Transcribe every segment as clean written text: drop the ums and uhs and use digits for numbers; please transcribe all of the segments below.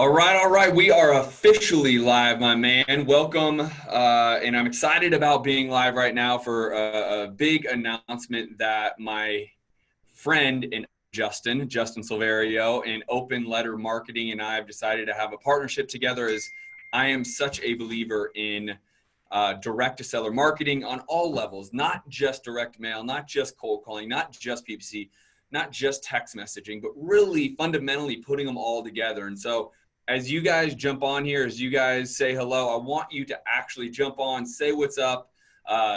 All right. We are officially live, my man. Welcome. And I'm excited about being live right now for a big announcement that my friend and Justin Silverio, and Open Letter Marketing, and I have decided to have a partnership together, as I am such a believer in direct to seller marketing on all levels, not just direct mail, not just cold calling, not just PPC, not just text messaging, but really fundamentally putting them all together. And so as you guys jump on here, as you guys say hello, I want you to actually jump on, say what's up,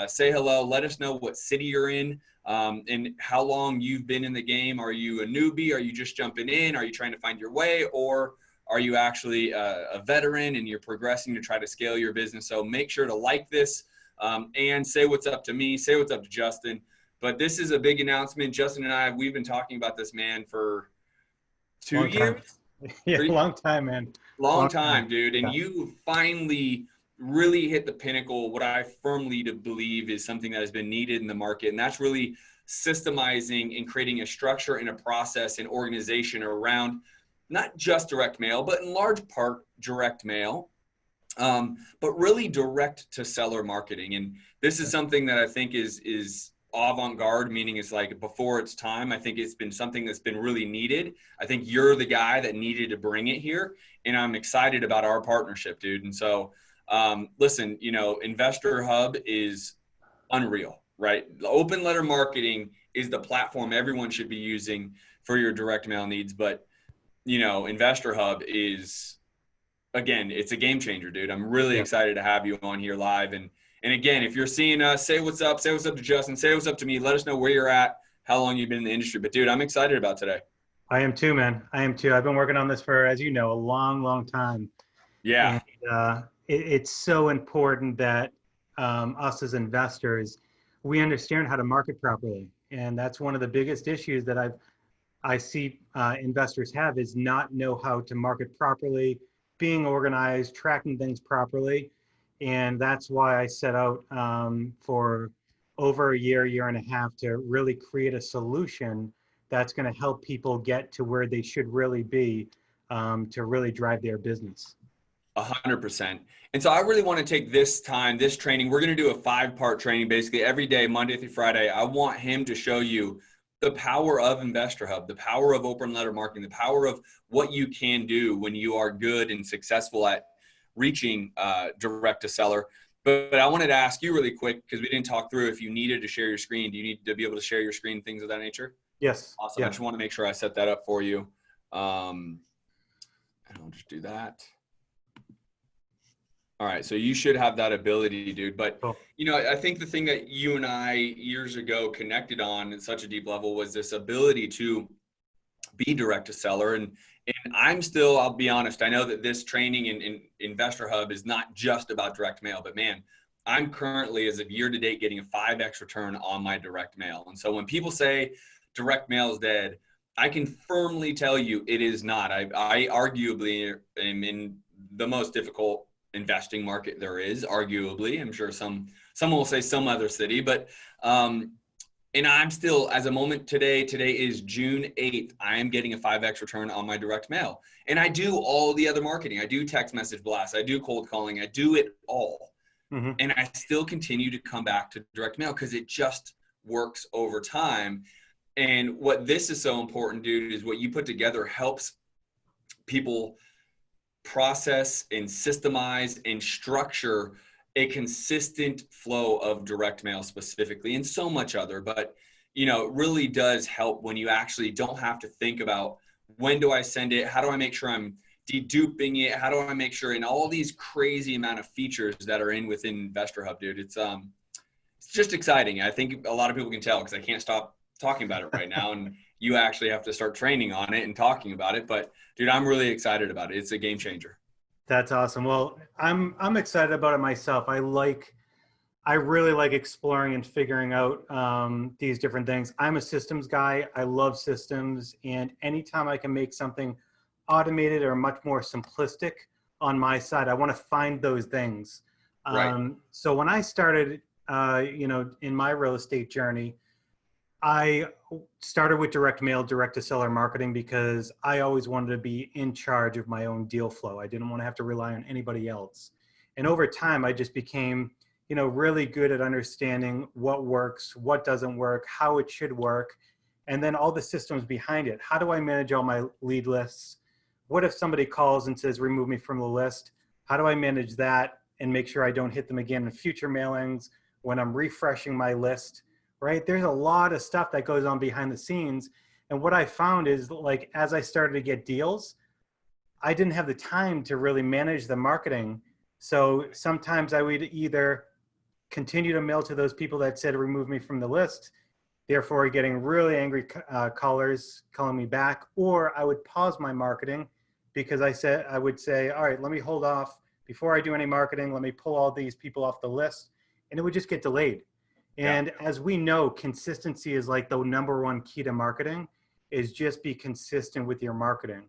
say hello, let us know what city you're in, and how long you've been in the game. Are you a newbie? Are you just jumping in? Are you trying to find your way? Or are you actually a veteran and you're progressing to try to scale your business? So make sure to like this and say what's up to me, say what's up to Justin. But this is a big announcement. Justin and I, we've been talking about this, man, for 2 years. Yeah, long time, man. Long time, dude. And you finally really hit the pinnacle, what I firmly believe is something that has been needed in the market. And that's really systemizing and creating a structure and a process and organization around not just direct mail, but in large part direct mail, but really direct to seller marketing. And this is something that I think is avant-garde, meaning it's like before its time. I think it's been something that's been really needed. I think you're the guy that needed to bring it here, and I'm excited about our partnership, dude. And so listen, InvestorHub is unreal, right? The open letter marketing is the platform everyone should be using for your direct mail needs, but InvestorHub is, again, it's a game changer, dude. I'm really excited to have you on here live. And again, if you're seeing us, say what's up to Justin, say what's up to me. Let us know where you're at, how long you've been in the industry. But dude, I'm excited about today. I am too, man. I am too. I've been working on this for, as you know, a long, long time. Yeah. And it's so important that us as investors, we understand how to market properly. And that's one of the biggest issues that I see investors have, is not know how to market properly, being organized, tracking things properly. And that's why I set out for over a year and a half to really create a solution that's going to help people get to where they should really be to really drive their business. 100%. And so I really want to take this training. We're going to do a 5-part training, basically every day, Monday through Friday. I want him to show you the power of InvestorHub, the power of open letter marketing, the power of what you can do when you are good and successful at reaching direct to seller. But I wanted to ask you really quick, because we didn't talk through, if you needed to share your screen. Do you need to be able to share your screen, things of that nature? Yes. Awesome. Yeah. I just want to make sure I set that up for you. And I'll just do that. All right. So you should have that ability, dude. But, I think the thing that you and I years ago connected on at such a deep level was this ability to be direct to seller. And I'm still, I'll be honest, I know that this training in InvestorHub is not just about direct mail, but man, I'm currently, as of year to date, getting a 5x return on my direct mail. And so when people say direct mail is dead, I can firmly tell you it is not. I arguably am in the most difficult investing market there is, arguably. I'm sure someone will say some other city, but and I'm still, as a moment today is June 8th, I am getting a 5x return on my direct mail. And I do all the other marketing. I do text message blasts. I do cold calling. I do it all. Mm-hmm. And I still continue to come back to direct mail because it just works over time. And what this is so important, dude, is what you put together helps people process and systemize and structure a consistent flow of direct mail specifically, and so much other. But, it really does help when you actually don't have to think about, when do I send it? How do I make sure I'm deduping it? How do I make sure, in all these crazy amount of features that are within InvestorHub, dude, it's just exciting. I think a lot of people can tell because I can't stop talking about it right now. And you actually have to start training on it and talking about it. But dude, I'm really excited about it. It's a game changer. That's awesome. Well, I'm excited about it myself. I really like exploring and figuring out these different things. I'm a systems guy. I love systems, and anytime I can make something automated or much more simplistic on my side, I want to find those things. Right. So when I started, in my real estate journey, I started with direct mail, direct to seller marketing, because I always wanted to be in charge of my own deal flow. I didn't want to have to rely on anybody else. And over time, I just became, really good at understanding what works, what doesn't work, how it should work, and then all the systems behind it. How do I manage all my lead lists? What if somebody calls and says, remove me from the list? How do I manage that and make sure I don't hit them again in future mailings when I'm refreshing my list? Right? There's a lot of stuff that goes on behind the scenes. And what I found is, like, as I started to get deals, I didn't have the time to really manage the marketing. So sometimes I would either continue to mail to those people that said, remove me from the list, therefore getting really angry callers calling me back, or I would pause my marketing because I would say, all right, let me hold off before I do any marketing. Let me pull all these people off the list. And it would just get delayed. And as we know, consistency is like the number one key to marketing, is just be consistent with your marketing.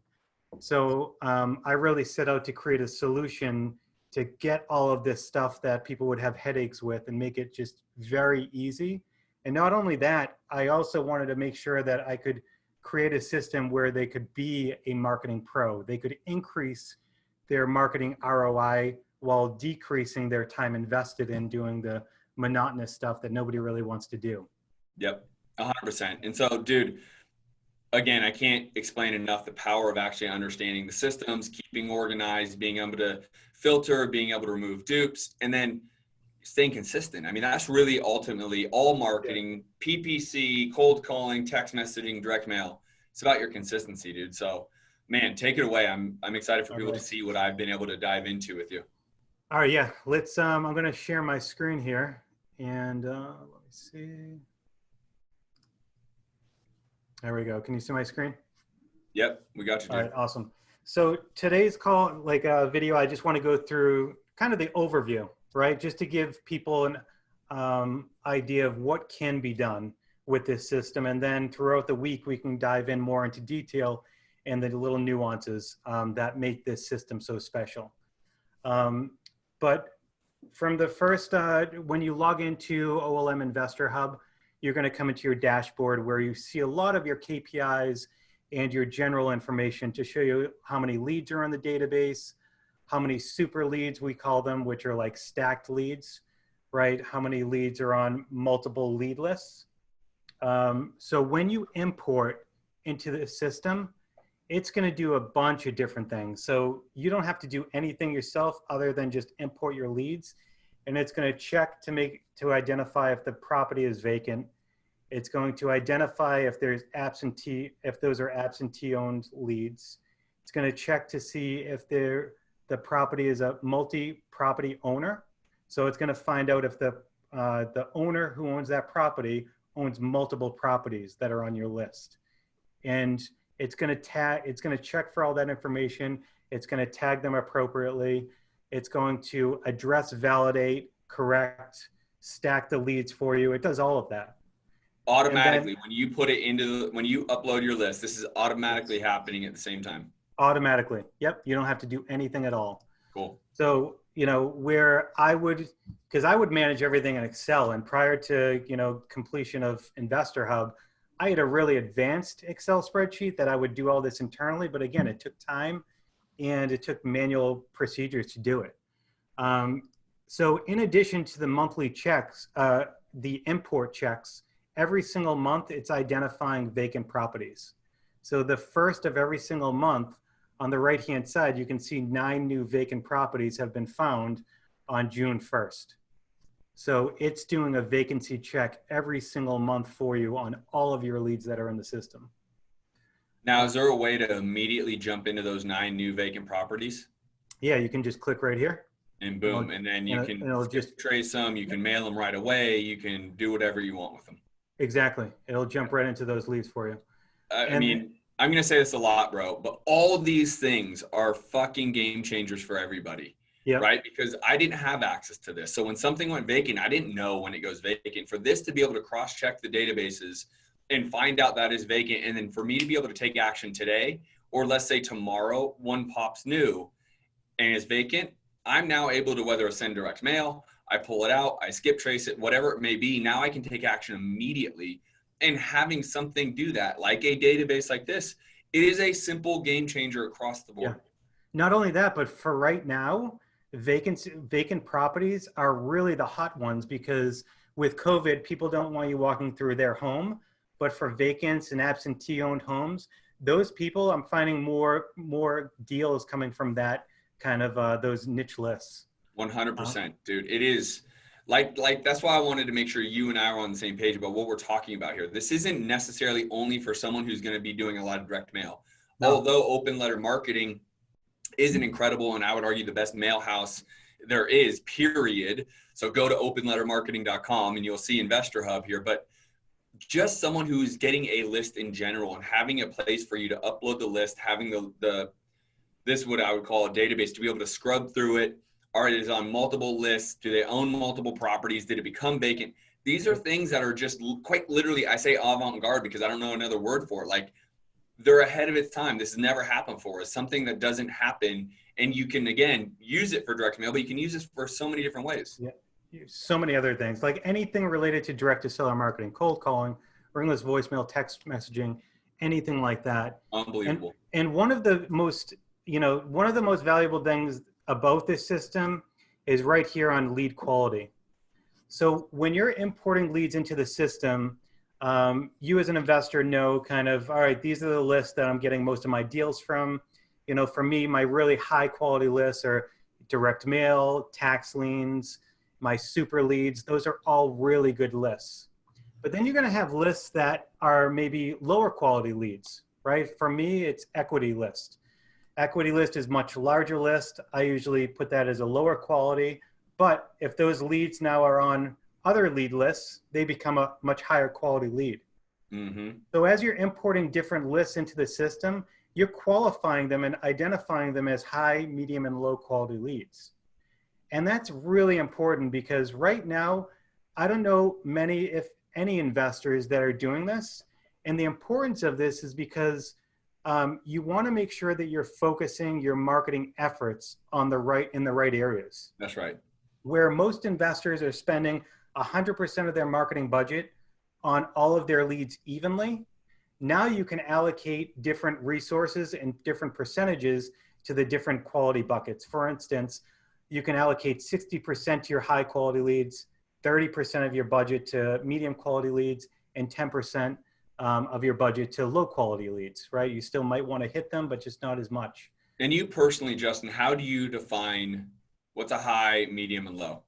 So I really set out to create a solution to get all of this stuff that people would have headaches with and make it just very easy. And not only that, I also wanted to make sure that I could create a system where they could be a marketing pro. They could increase their marketing ROI while decreasing their time invested in doing the monotonous stuff that nobody really wants to do. Yep, 100%. And so, dude, again, I can't explain enough the power of actually understanding the systems, keeping organized, being able to filter, being able to remove dupes, and then staying consistent. I mean, that's really ultimately all marketing, PPC, cold calling, text messaging, direct mail. It's about your consistency, dude. So, man, take it away. I'm excited for people to see what I've been able to dive into with you. All right, yeah. Let's. I'm going to share my screen here, and let me see. There we go. Can you see my screen? Yep, we got you, dude. All right, awesome. So today's call, like a video, I just want to go through kind of the overview, right? Just to give people an idea of what can be done with this system. And then throughout the week, we can dive in more into detail and the little nuances that make this system so special. But from the first, when you log into OLM Investor Hub, you're going to come into your dashboard where you see a lot of your KPIs and your general information to show you how many leads are on the database, how many super leads we call them, which are like stacked leads, right? How many leads are on multiple lead lists. So when you import into the system, it's going to do a bunch of different things. So you don't have to do anything yourself other than just import your leads. And it's going to check to identify if the property is vacant. It's going to identify if there's if those are absentee owned leads. It's going to check to see if the property is a multi-property owner. So it's going to find out if the owner who owns that property owns multiple properties that are on your list. And it's going to check for all that information. It's going to tag them appropriately. It's going to address, validate, correct, stack the leads for you. It does all of that. Automatically, when you put it when you upload your list, this is automatically happening at the same time. Automatically. Yep. You don't have to do anything at all. Cool. So, where because I would manage everything in Excel, and prior to, completion of InvestorHub, I had a really advanced Excel spreadsheet that I would do all this internally. But again, it took time and it took manual procedures to do it. So in addition to the monthly checks, the import checks, every single month it's identifying vacant properties. So the first of every single month, on the right-hand side, you can see 9 new vacant properties have been found on June 1st. So it's doing a vacancy check every single month for you on all of your leads that are in the system. Now, is there a way to immediately jump into those 9 new vacant properties? Yeah, you can just click right here. And boom, and then you can just trace them, you can mail them right away, you can do whatever you want with them. Exactly. It'll jump right into those leads for you. I mean, I'm going to say this a lot, bro, but all of these things are fucking game changers for everybody, right? Because I didn't have access to this. So when something went vacant, I didn't know when it goes vacant. For this to be able to cross-check the databases and find out that is vacant, and then for me to be able to take action today, or let's say tomorrow, one pops new and is vacant, I'm now able to, whether it's send direct mail, I pull it out, I skip trace it, whatever it may be, now I can take action immediately And having something do that, like a database like this, it is a simple game changer across the board. Yeah. Not only that, but for right now, vacant properties are really the hot ones, because with COVID, people don't want you walking through their home. But for vacants and absentee owned homes, those people, I'm finding more deals coming from that kind of those niche lists. 100%, dude. It is like that's why I wanted to make sure you and I are on the same page about what we're talking about here. This isn't necessarily only for someone who's going to be doing a lot of direct mail. No. Although open letter marketing is an incredible, and I would argue the best mail house there is, period. So go to openlettermarketing.com and you'll see InvestorHub here. But just someone who's getting a list in general and having a place for you to upload the list, having this what I would call a database to be able to scrub through it. Are it on multiple lists? Do they own multiple properties? Did it become vacant? These are things that are just quite literally, I say avant-garde because I don't know another word for it. Like, they're ahead of its time. This has never happened for us. Something that doesn't happen, and you can, again, use it for direct mail, but you can use this for so many different ways. Yeah, so many other things, like anything related to direct to seller marketing, cold calling, ringless voicemail, text messaging, anything like that. Unbelievable. And one of the most, one of the most valuable things about this system is right here on lead quality. So when you're importing leads into the system, you as an investor know kind of, all right, these are the lists that I'm getting most of my deals from. For me, my really high quality lists are direct mail, tax liens, my super leads. Those are all really good lists. But then you're going to have lists that are maybe lower quality leads, right? For me, it's equity list. Equity list is much larger list. I usually put that as a lower quality. But if those leads now are on other lead lists, they become a much higher quality lead. Mm-hmm. So as you're importing different lists into the system, you're qualifying them and identifying them as high, medium, and low quality leads. And that's really important because right now, I don't know many, if any, investors that are doing this. And the importance of this is because you want to make sure that you're focusing your marketing efforts in the right areas. That's right. Where most investors are spending 100% of their marketing budget on all of their leads evenly, now you can allocate different resources and different percentages to the different quality buckets. For instance, you can allocate 60% to your high quality leads, 30% of your budget to medium quality leads, and 10% of your budget to low quality leads, right? You still might want to hit them, but just not as much. And you personally, Justin, how do you define what's a high, medium, and low?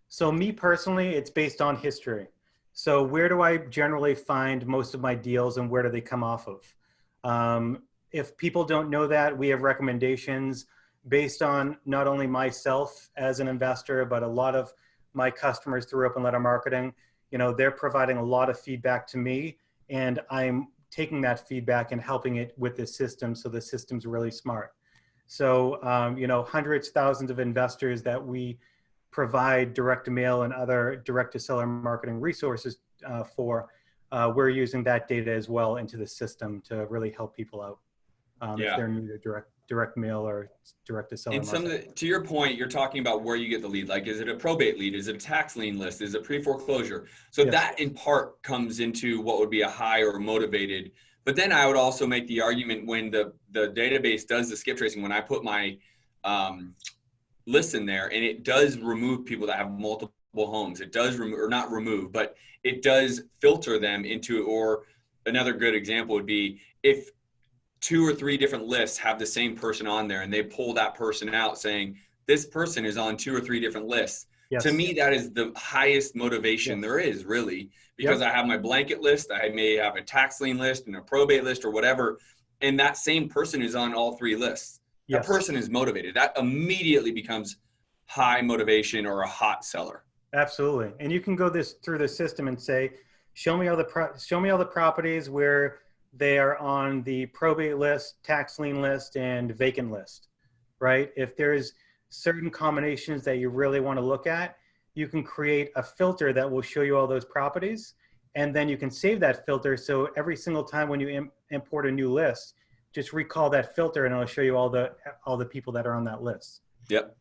So me personally, it's based on history. So where do I generally find most of my deals and where do they come off of? If people don't know that, we have recommendations based on not only myself as an investor, but a lot of my customers through open letter marketing. They're providing a lot of feedback to me, and I'm taking that feedback and helping it with the system. So the system's really smart. So, hundreds, thousands of investors that we provide direct to mail and other direct to seller marketing resources for, we're using that data as well into the system to really help people out if they're new to direct mail or direct to seller marketing. To your point, you're talking about where you get the lead. Like, is it a probate lead? Is it a tax lien list? Is it pre-foreclosure? So yes. That in part comes into what would be a high or motivated. But then I would also make the argument when the database does the skip tracing, when I put my list in there, and it does remove people that have multiple homes. It does remove, or not remove, but it does filter them into, or another good example would be if 2 or 3 different lists have the same person on there and they pull that person out saying, this person is on 2 or 3 different lists. Yes. To me, that is the highest motivation there is, really, because I have my blanket list. I may have a tax lien list and a probate list or whatever. And that same person is on all 3 lists. That person is motivated. That immediately becomes high motivation or a hot seller. Absolutely. And you can go through the system and say, show me all the properties where they are on the probate list, tax lien list, and vacant list, right? If there's certain combinations that you really want to look at, you can create a filter that will show you all those properties. And then you can save that filter. So every single time when you import a new list, just recall that filter and it'll show you all the people that are on that list. Yep.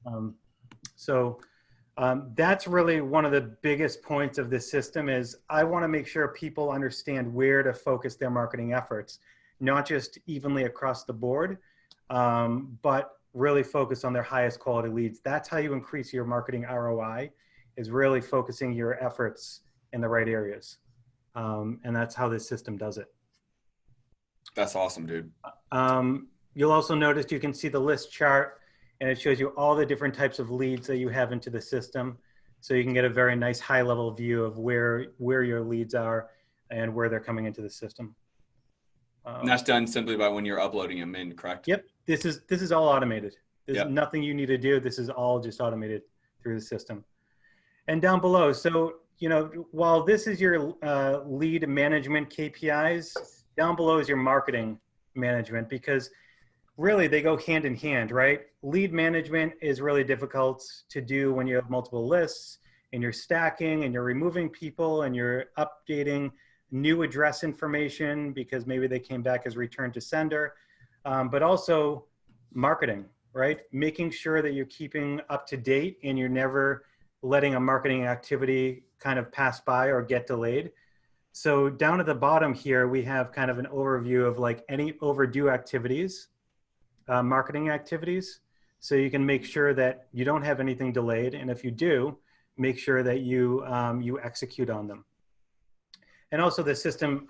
That's really one of the biggest points of this system is I want to make sure people understand where to focus their marketing efforts, not just evenly across the board, but really focus on their highest quality leads. That's how you increase your marketing ROI, is really focusing your efforts in the right areas. And that's how this system does it. That's awesome, dude. You'll also notice you can see the list chart, and it shows you all the different types of leads that you have into the system. So you can get a very nice high level view of where your leads are and where they're coming into the system. And that's done simply by when you're uploading them in, correct? Yep. This is all automated. There's Yep. nothing you need to do. This is all just automated through the system. And down below, so, you know, while this is your lead management KPIs, down below is your marketing management, because really they go hand in hand, right? Lead management is really difficult to do when you have multiple lists and you're stacking and you're removing people and you're updating new address information because maybe they came back as return to sender, but also marketing, right? Making sure that you're keeping up to date and you're never letting a marketing activity kind of pass by or get delayed. So down at the bottom here, we have kind of an overview of like any overdue activities, marketing activities. So you can make sure that you don't have anything delayed. And if you do, make sure that you execute on them. And also the system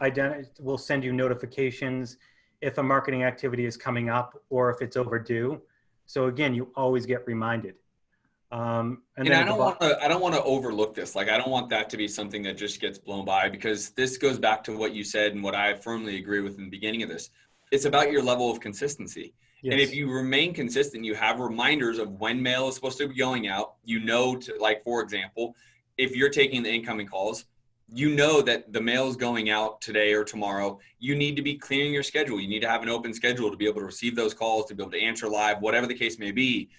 will send you notifications if a marketing activity is coming up or if it's overdue. So again, you always get reminded. And then I don't want to overlook this. Like, I don't want that to be something that just gets blown by, because this goes back to what you said and what I firmly agree with in the beginning of this. It's about your level of consistency. Yes. And if you remain consistent, you have reminders of when mail is supposed to be going out. You know, like, for example, if you're taking the incoming calls, you know that the mail is going out today or tomorrow. You need to be clearing your schedule. You need to have an open schedule to be able to receive those calls, to be able to answer live, whatever the case may be.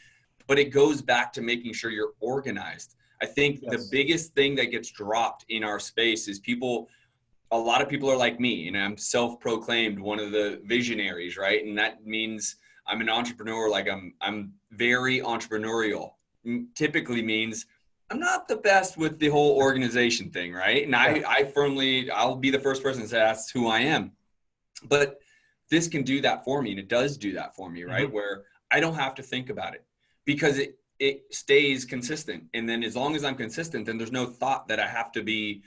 But it goes back to making sure you're organized. I think the biggest thing that gets dropped in our space is a lot of people are like me, and I'm self-proclaimed one of the visionaries, right? And that means I'm an entrepreneur. Like, I'm very entrepreneurial. Typically means I'm not the best with the whole organization thing, right? And I'll be the first person to say that's who I am. But this can do that for me, and it does do that for me, right? Mm-hmm. Where I don't have to think about it, because it stays consistent. And then as long as I'm consistent, then there's no thought that I have to be,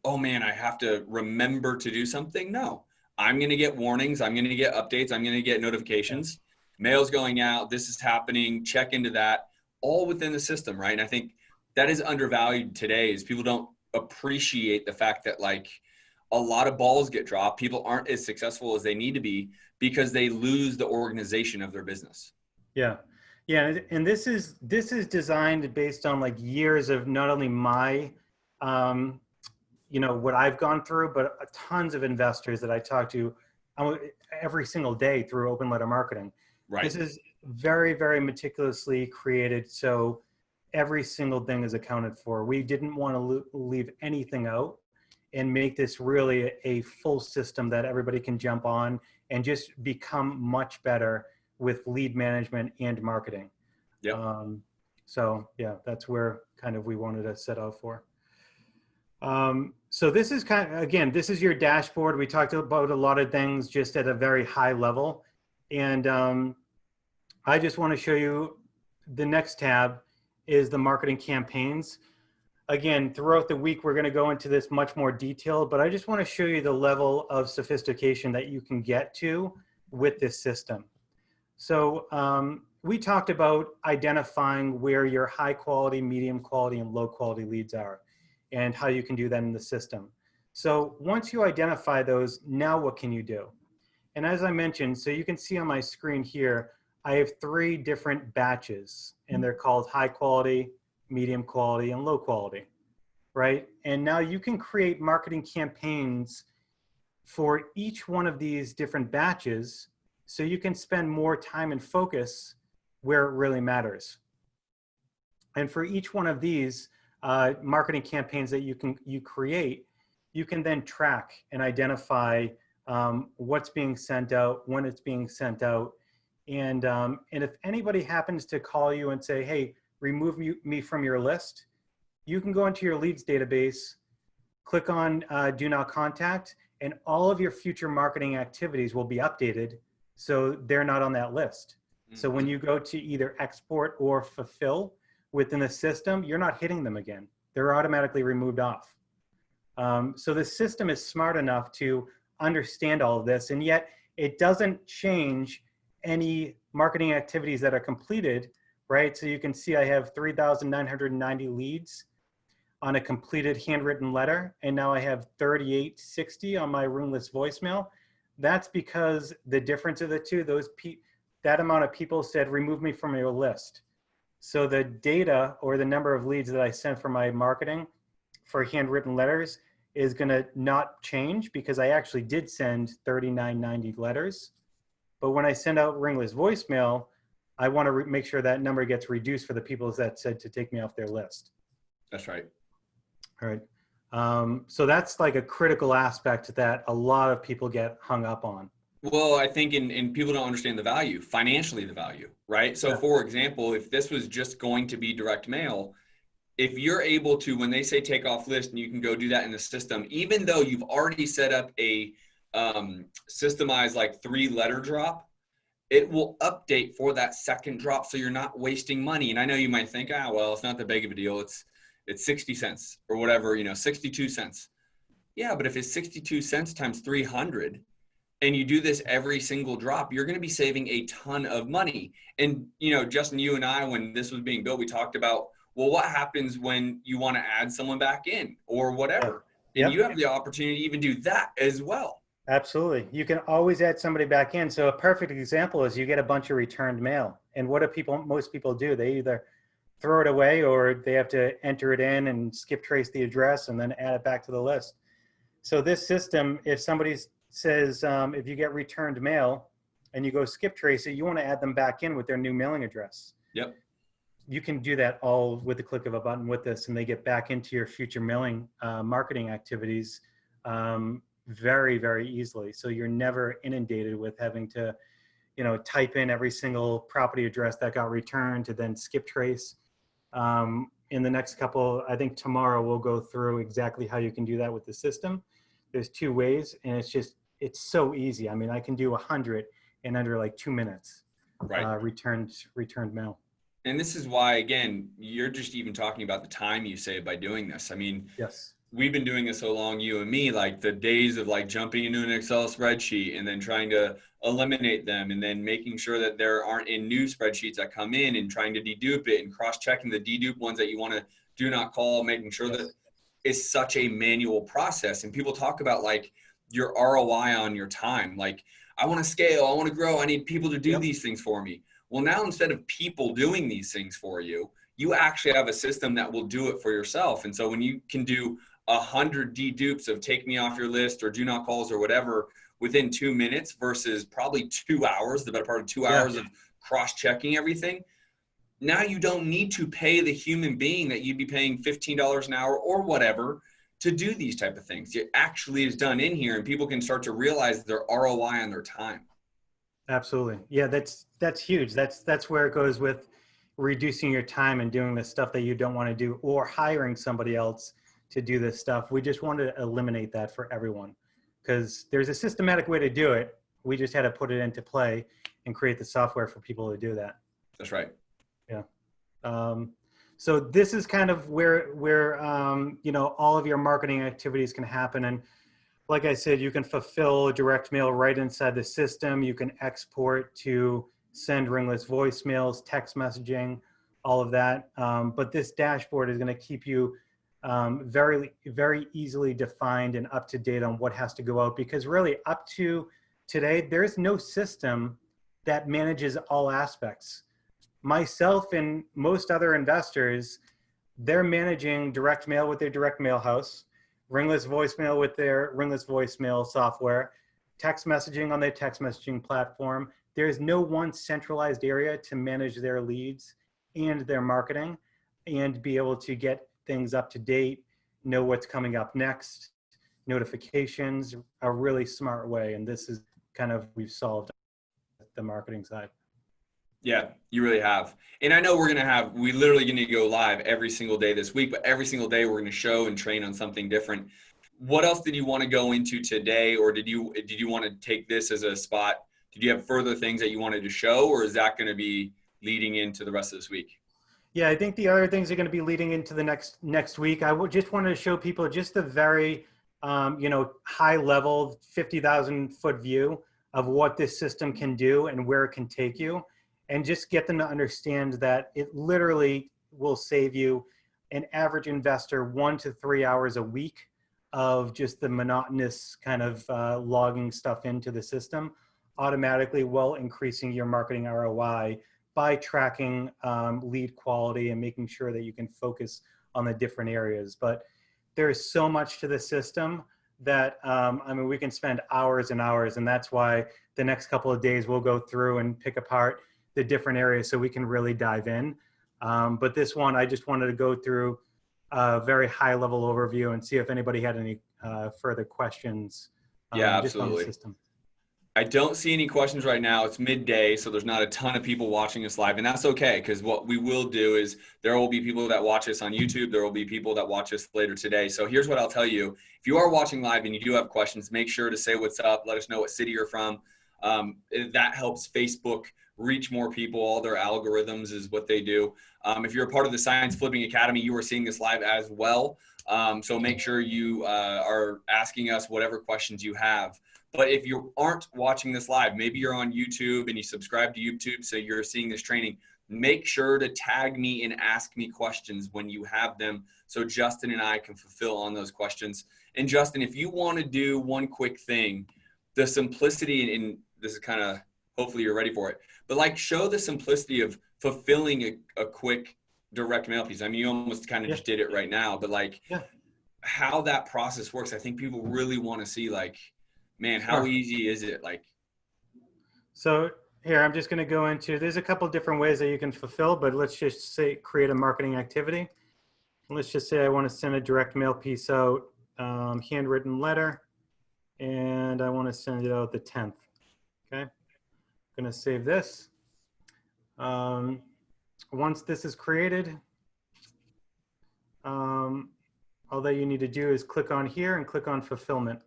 oh man, I have to remember to do something. No, I'm going to get warnings. I'm going to get updates. I'm going to get notifications. Mail's going out. This is happening. Check into that, all within the system, right? And I think that is undervalued today, is people don't appreciate the fact that, like, a lot of balls get dropped. People aren't as successful as they need to be because they lose the organization of their business. Yeah. Yeah, and this is designed based on like years of not only my, what I've gone through, but tons of investors that I talk to every single day through open letter marketing. Right. This is very, very meticulously created, so every single thing is accounted for. We didn't want to leave anything out and make this really a full system that everybody can jump on and just become much better with lead management and marketing. Yeah. So yeah, that's where kind of we wanted to set out for. So this is this is your dashboard. We talked about a lot of things just at a very high level. And I just want to show you the next tab is the marketing campaigns. Again, throughout the week, we're going to go into this much more detail, but I just want to show you the level of sophistication that you can get to with this system. So we talked about identifying where your high quality, medium quality, and low quality leads are, and how you can do that in the system. So once you identify those, now what can you do? And as I mentioned, so you can see on my screen here, I have 3 different batches, and they're called high quality, medium quality, and low quality, right? And now you can create marketing campaigns for each one of these different batches, so you can spend more time and focus where it really matters. And for each one of these marketing campaigns that you create, you can then track and identify what's being sent out, when it's being sent out. And if anybody happens to call you and say, hey, remove me from your list, you can go into your leads database, click on do not contact, and all of your future marketing activities will be updated so they're not on that list. So when you go to either export or fulfill within the system, you're not hitting them again. They're automatically removed off. So the system is smart enough to understand all of this, and yet it doesn't change any marketing activities that are completed, right? So you can see I have 3,990 leads on a completed handwritten letter, and now I have 3860 on my ringless voicemail. That's because the difference of the two, that amount of people said, remove me from your list. So the data or the number of leads that I sent for my marketing for handwritten letters is gonna not change because I actually did send 3,990 letters. But when I send out ringless voicemail, I wanna make sure that number gets reduced for the people that said to take me off their list. That's right. All right. So that's like a critical aspect that a lot of people get hung up on. Well, I think and people don't understand the value, financially the value, right? So for example, if this was just going to be direct mail, if you're able to, when they say take off list and you can go do that in the system, even though you've already set up a systemized like 3-letter drop, it will update for that second drop. So you're not wasting money. And I know you might think, well, it's not that big of a deal. It's 60 cents or whatever, 62 cents. Yeah, but if it's 62 cents times 300, and you do this every single drop, you're going to be saving a ton of money. And, Justin, you and I, when this was being built, we talked about, well, what happens when you want to add someone back in or whatever? Yeah. And you have the opportunity to even do that as well. Absolutely. You can always add somebody back in. So a perfect example is you get a bunch of returned mail. And what do most people do? They either throw it away or they have to enter it in and skip trace the address and then add it back to the list. So this system, if somebody says, if you get returned mail and you go skip trace it, you want to add them back in with their new mailing address. Yep. You can do that all with the click of a button with this, and they get back into your future mailing marketing activities very, very easily. So you're never inundated with having to, type in every single property address that got returned to then skip trace. In the next couple, I think tomorrow we'll go through exactly how you can do that with the system. There's 2 ways, and it's so easy. I mean, I can do 100 in under like 2 minutes, right? Returned mail. And this is why, again, you're just even talking about the time you save by doing this. I mean, yes, we've been doing this so long, you and me, like the days of like jumping into an Excel spreadsheet and then trying to eliminate them and then making sure that there aren't in new spreadsheets that come in and trying to dedupe it and cross-checking the dedupe ones that you want to do not call, making sure that it's such a manual process. And people talk about like your ROI on your time. Like, I want to scale, I want to grow, I need people to do these things for me. Well, now instead of people doing these things for you, you actually have a system that will do it for yourself. And so when you can do 100 dedupes of take me off your list or do not calls or whatever within 2 minutes versus probably 2 hours, the better part of 2 hours of cross-checking everything, now you don't need to pay the human being that you'd be paying $15 an hour or whatever to do these type of things. It actually is done in here, and people can start to realize their ROI on their time. Absolutely. Yeah, that's huge. That's where it goes with reducing your time and doing the stuff that you don't want to do or hiring somebody else to do this stuff. We just wanted to eliminate that for everyone because there's a systematic way to do it. We just had to put it into play and create the software for people to do that. That's right. Yeah. So this is kind of where all of your marketing activities can happen. And like I said, you can fulfill direct mail right inside the system. You can export to send ringless voicemails, text messaging, all of that. But this dashboard is going to keep you very, very easily defined and up to date on what has to go out, because really up to today, there's no system that manages all aspects. Myself and most other investors, they're managing direct mail with their direct mail house, ringless voicemail with their ringless voicemail software, text messaging on their text messaging platform. There's no one centralized area to manage their leads and their marketing and be able to get things up to date, know what's coming up next, notifications, a really smart way. And this is kind of, we've solved the marketing side. Yeah, you really have. And I know we literally going to go live every single day this week, but every single day we're going to show and train on something different. What else did you want to go into today, or did you want to take this as a spot? Did you have further things that you wanted to show, or is that going to be leading into the rest of this week? Yeah, I think the other things are going to be leading into the next week. I just wanted to show people just the very, high level 50,000 foot view of what this system can do and where it can take you, and just get them to understand that it literally will save you, an average investor, 1 to 3 hours a week of just the monotonous kind of logging stuff into the system automatically, while increasing your marketing ROI by tracking lead quality and making sure that you can focus on the different areas. But there's so much to the system that, we can spend hours and hours, and that's why the next couple of days we'll go through and pick apart the different areas so we can really dive in. But this one, I just wanted to go through a very high level overview and see if anybody had any further questions Yeah, just on the absolutely. system. I don't see any questions right now. It's midday, so there's not a ton of people watching us live, and that's okay, because what we will do is there will be people that watch us on YouTube. There will be people that watch us later today. So here's what I'll tell you. If you are watching live and you do have questions, make sure to say what's up. Let us know what city you're from. That helps Facebook reach more people. All their algorithms is what they do. If you're a part of the Science Flipping Academy, you are seeing this live as well. So make sure you are asking us whatever questions you have. But if you aren't watching this live, maybe you're on YouTube and you subscribe to YouTube, so you're seeing this training, make sure to tag me and ask me questions when you have them, so Justin and I can fulfill on those questions. And Justin, if you want to do one quick thing, the simplicity, and this is kind of, hopefully you're ready for it, but like show the simplicity of fulfilling a quick direct mail piece. I mean, you almost kind of just did it right now, but like how that process works, I think people really want to see, like, man, how easy is it? Like, so here, I'm just going to go into, there's a couple different ways that you can fulfill, but let's just say create a marketing activity. Let's just say I want to send a direct mail piece out, handwritten letter, and I want to send it out the 10th. Okay. I'm going to save this. Once this is created, all that you need to do is click on here and click on fulfillment.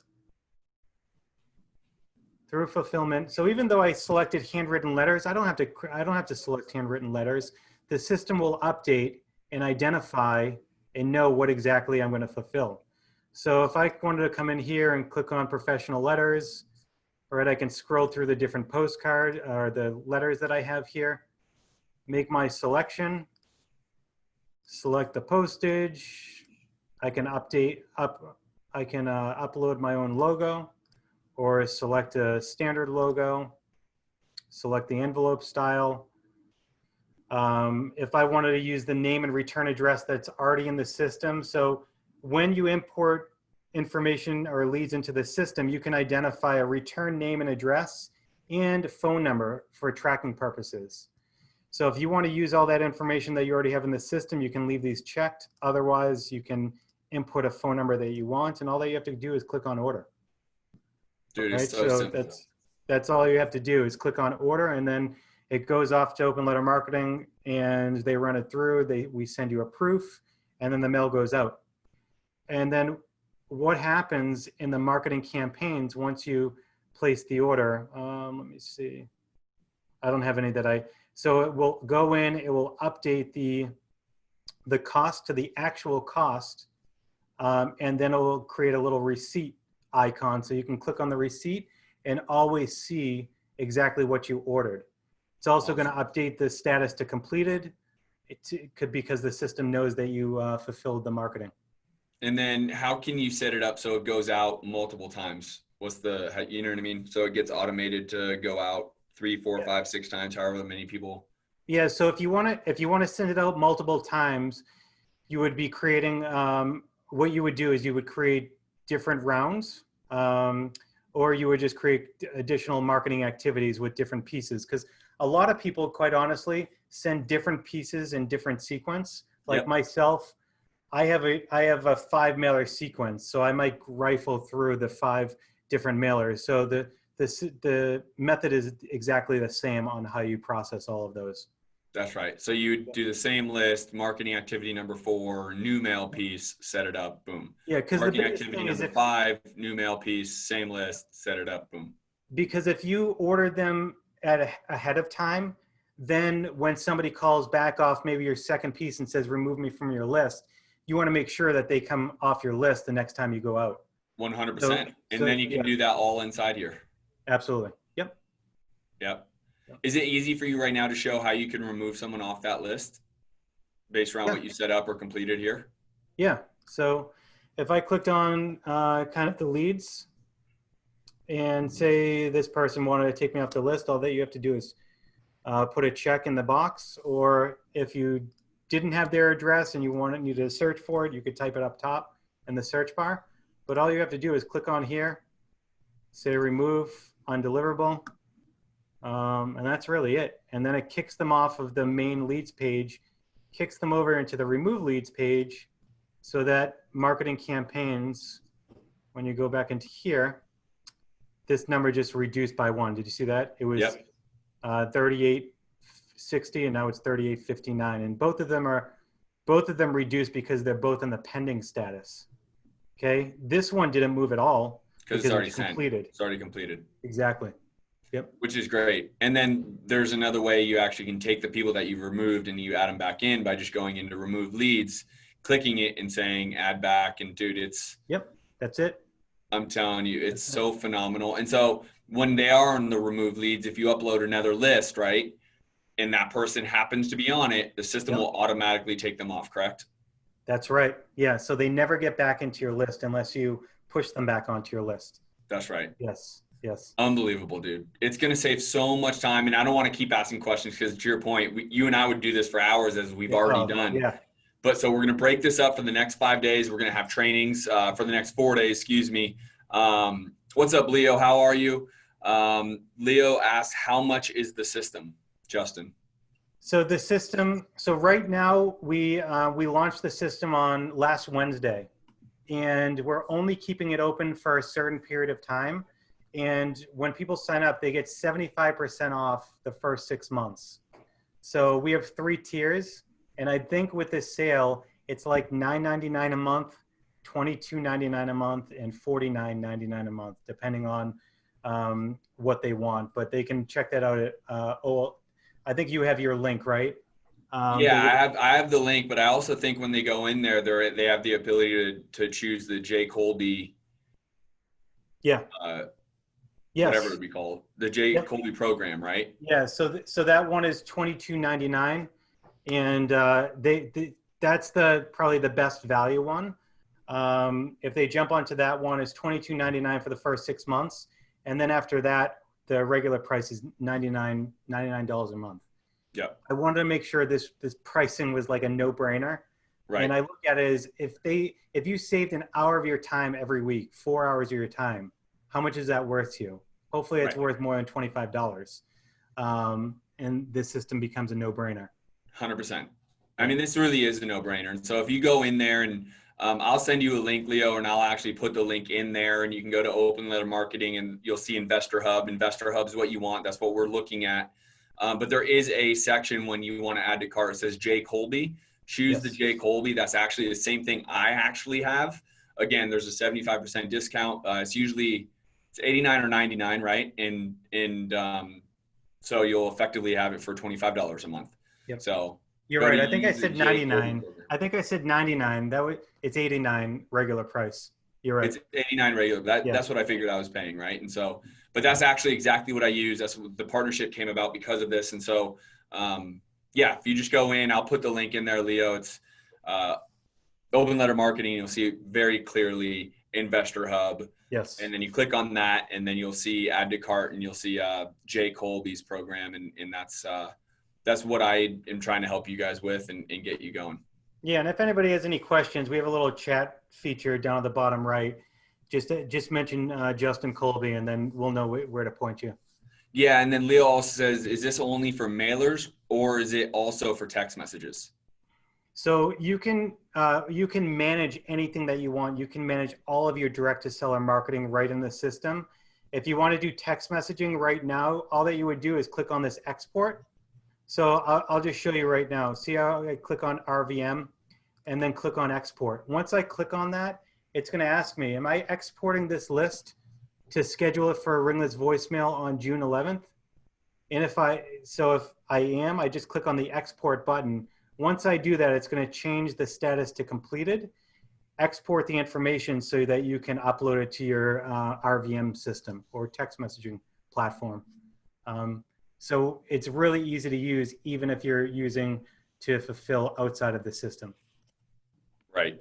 Through fulfillment. So even though I selected handwritten letters, I don't have to select handwritten letters. The system will update and identify and know what exactly I'm going to fulfill. So if I wanted to come in here and click on professional letters, right, I can scroll through the different postcard or the letters that I have here, make my selection, select the postage. I can upload my own logo, or select a standard logo, select the envelope style. If I wanted to use the name and return address that's already in the system. So when you import information or leads into the system, you can identify a return name and address and phone number for tracking purposes. So if you want to use all that information that you already have in the system, you can leave these checked. Otherwise, you can input a phone number that you want, and all that you have to do is click on order. dude, Right, it's so simple. That's all you have to do is click on order, and then it goes off to open letter marketing, and they run it through. We send you a proof, and then the mail goes out. And then what happens in the marketing campaigns once you place the order? Let me see. I don't have any so it will go in. It will update the cost to the actual cost, and then it will create a little receipt icon, so you can click on the receipt and always see exactly what you ordered. It's also going to update the status to completed. It could, because the system knows that you fulfilled the marketing. And then how can you set it up so it goes out multiple times? What's the, you know what I mean? So it gets automated to go out 3, 4, 5, 6 times, however many people. Yeah. So if you want to send it out multiple times, you would be creating, what you would do is you would create different rounds, or you would just create additional marketing activities with different pieces. Because a lot of people, quite honestly, send different pieces in different sequence. Like myself, I have a 5 mailer sequence, so I might rifle through the 5 different mailers. So the the method is exactly the same on how you process all of those. That's right. So you do the same list, marketing activity number 4, new mail piece, set it up, boom. Yeah, because the Marketing biggest activity thing is number 5, new mail piece, same list, set it up, boom. because if you order them ahead of time, then when somebody calls back off maybe your second piece and says, remove me from your list, you want to make sure that they come off your list the next time you go out. 100%. And then you can do that all inside here. Absolutely. Yep. Yep. Is it easy for you right now to show how you can remove someone off that list based around what you set up or completed here? Yeah. So if I clicked on kind of the leads and say this person wanted to take me off the list, all that you have to do is put a check in the box, or if you didn't have their address and you wanted me to search for it, you could type it up top in the search bar. But all you have to do is click on here, say remove undeliverable, and that's really it. And then it kicks them off of the main leads page, kicks them over into the remove leads page, so that marketing campaigns, when you go back into here, this number just reduced by 1. Did you see that? It was 3860 and now it's 3859, and both of them reduced because they're both in the pending status. Okay, this one didn't move at all because it's already completed. It's already completed. Exactly. Yep. Which is great. And then there's another way you actually can take the people that you've removed and you add them back in by just going into remove leads, clicking it and saying add back. And dude, it's that's it. I'm telling you, it's so phenomenal. And so when they are on the remove leads, if you upload another list, right, and that person happens to be on it, the system will automatically take them off, correct? That's right. Yeah. So they never get back into your list unless you push them back onto your list. That's right. Yes. Yes. Unbelievable, dude. It's going to save so much time. And I don't want to keep asking questions because to your point, you and I would do this for hours as we've already done. Yeah. But so we're going to break this up for the next 5 days. We're going to have trainings for the next 4 days, excuse me. What's up, Leo? How are you? Leo asked, how much is the system, Justin? So the system, so right now we launched the system on last Wednesday, and we're only keeping it open for a certain period of time. And when people sign up, they get 75% off the first 6 months. So we have 3 tiers. And I think with this sale, it's like $9.99 a month, $22.99 a month, and $49.99 a month, depending on what they want. But they can check that out at, I think you have your link, right? Yeah, I have the link, but I also think when they go in there, they have the ability to choose the Jcolby. Yeah. Yes. Whatever it would be called, the Jcolby program, right? Yeah. So that one is $22.99, and that's probably the best value one. If they jump onto that one, it's $22.99 for the first 6 months, and then after that, the regular price is $99 a month. Yeah. I wanted to make sure this pricing was like a no-brainer. Right. And I look at it as if you saved an hour of your time every week, 4 hours of your time, how much is that worth to you? Hopefully it's worth more than $25. And this system becomes a no-brainer. 100%. I mean, this really is a no-brainer. And so if you go in there and I'll send you a link, Leo, and I'll actually put the link in there, and you can go to Open Letter Marketing and you'll see InvestorHub. InvestorHub is what you want. That's what we're looking at. But there is a section when you want to add to cart. It says Jcolby. Choose the Jcolby. That's actually the same thing I actually have. Again, there's a 75% discount. It's usually $89 or $99, right? And so you'll effectively have it for $25 a month. Yep. So you're right. I think I said 99. I think I said 99. It's 89 regular price. You're right. It's 89 regular. That's what I figured I was paying, right? And so, but that's actually exactly what I use. That's what the partnership came about because of this. And so, yeah, if you just go in, I'll put the link in there, Leo. It's Open Letter Marketing. You'll see very clearly InvestorHub. Yes. And then you click on that, and then you'll see Add to Cart, and you'll see Jcolby's program, and that's what I am trying to help you guys with and get you going. Yeah, and if anybody has any questions, we have a little chat feature down at the bottom right. Just mention Justin Colby, and then we'll know where to point you. Yeah, and then Leo also says, is this only for mailers, or is it also for text messages? So you can manage anything that you want. You can manage all of your direct to seller marketing right in the system. If you want to do text messaging right now, all that you would do is click on this export. So I'll just show you right now. See how I click on RVM and then click on export. Once I click on that, it's going to ask me, am I exporting this list to schedule it for a ringless voicemail on June 11th? And if I am, I just click on the export button. Once I do that, it's going to change the status to completed, export the information so that you can upload it to your RVM system or text messaging platform. So it's really easy to use, even if you're using to fulfill outside of the system. Right.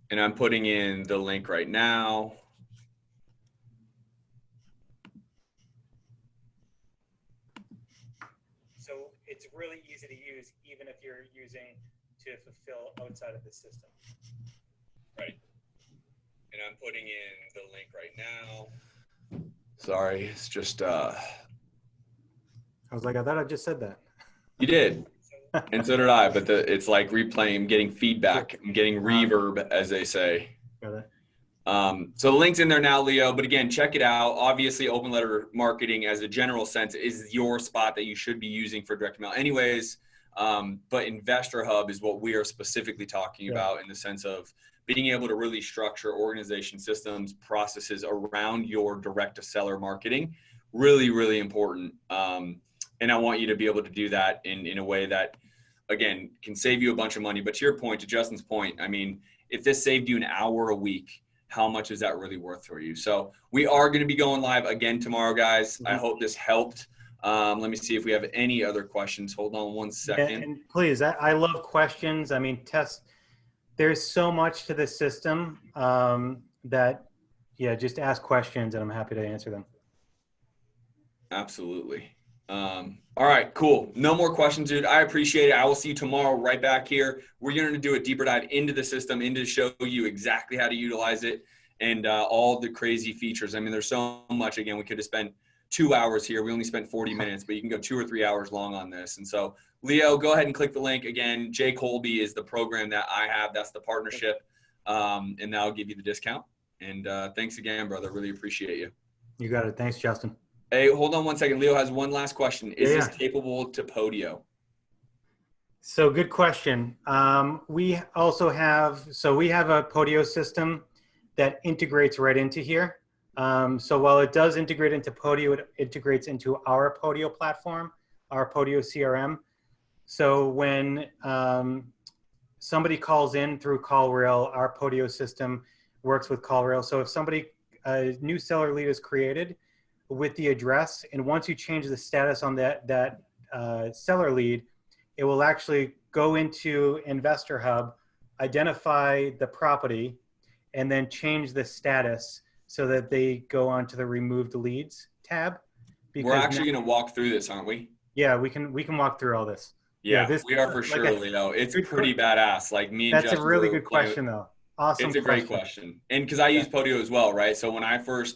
And I'm putting in the link right now. So it's really easy to use, even if you're using to fulfill outside of the system. Right. And I'm putting in the link right now. Sorry, it's just I was like, I thought I just said that. You did. And so did I, but it's like replaying, I'm getting feedback, I'm getting reverb, as they say. Got it. So the link's in there now, Leo, but again, check it out. Obviously, open letter marketing as a general sense is your spot that you should be using for direct mail anyways. But InvestorHub is what we are specifically talking about in the sense of being able to really structure organization systems, processes around your direct to seller marketing. Really, really important. And I want you to be able to do that in a way that, again, can save you a bunch of money. But to your point, to Justin's point, I mean, if this saved you an hour a week, how much is that really worth for you? So we are going to be going live again tomorrow, guys. I hope this helped. Let me see if we have any other questions. Hold on one second. And please, I love questions. I mean, there's so much to the system that, just ask questions and I'm happy to answer them. Absolutely. All right, cool. No more questions, dude. I appreciate it. I will see you tomorrow right back here. We're going to do a deeper dive into the system, to show you exactly how to utilize it and all the crazy features. I mean, there's so much. Again, we could have spent 2 hours here. We only spent 40 minutes, but you can go 2 or 3 hours long on this. And so, Leo, go ahead and click the link. Again, Jcolby is the program that I have. That's the partnership, and that'll give you the discount. And thanks again, brother. Really appreciate you. You got it. Thanks, Justin. Hey, hold on one second. Leo has one last question. Is this capable to Podio? So good question. We also have a Podio system that integrates right into here. So while it does integrate into Podio, it integrates into our Podio platform, our Podio CRM. So when somebody calls in through CallRail, our Podio system works with CallRail. So if a new seller lead is created with the address, and once you change the status on that seller lead, it will actually go into InvestorHub, identify the property, and then change the status so that they go onto the removed leads tab. We're actually going to walk through this, aren't we? Yeah, we can walk through all this. Yeah, we are for sure, Leo. It's pretty badass. Like me and Justin. That's a really good playing question, though. Awesome. It's a great question. And because I use Podio as well, right? So when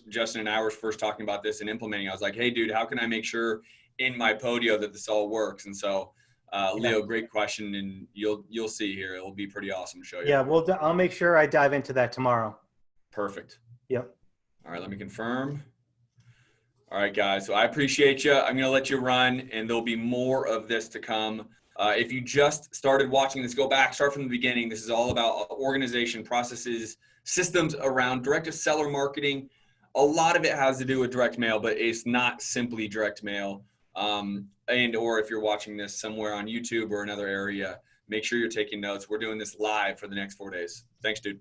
Justin and I were first talking about this and implementing, I was like, hey, dude, how can I make sure in my Podio that this all works? And so, Leo, great question. And you'll see here. It'll be pretty awesome to show you. Yeah, I'll make sure I dive into that tomorrow. Perfect. Yep. All right, let me confirm. All right, guys. So I appreciate you. I'm going to let you run, and there'll be more of this to come. If you just started watching this, go back, start from the beginning. This is all about organization, processes, systems around direct-to-seller marketing. A lot of it has to do with direct mail, but it's not simply direct mail. Or if you're watching this somewhere on YouTube or another area, make sure you're taking notes. We're doing this live for the next 4 days. Thanks, dude.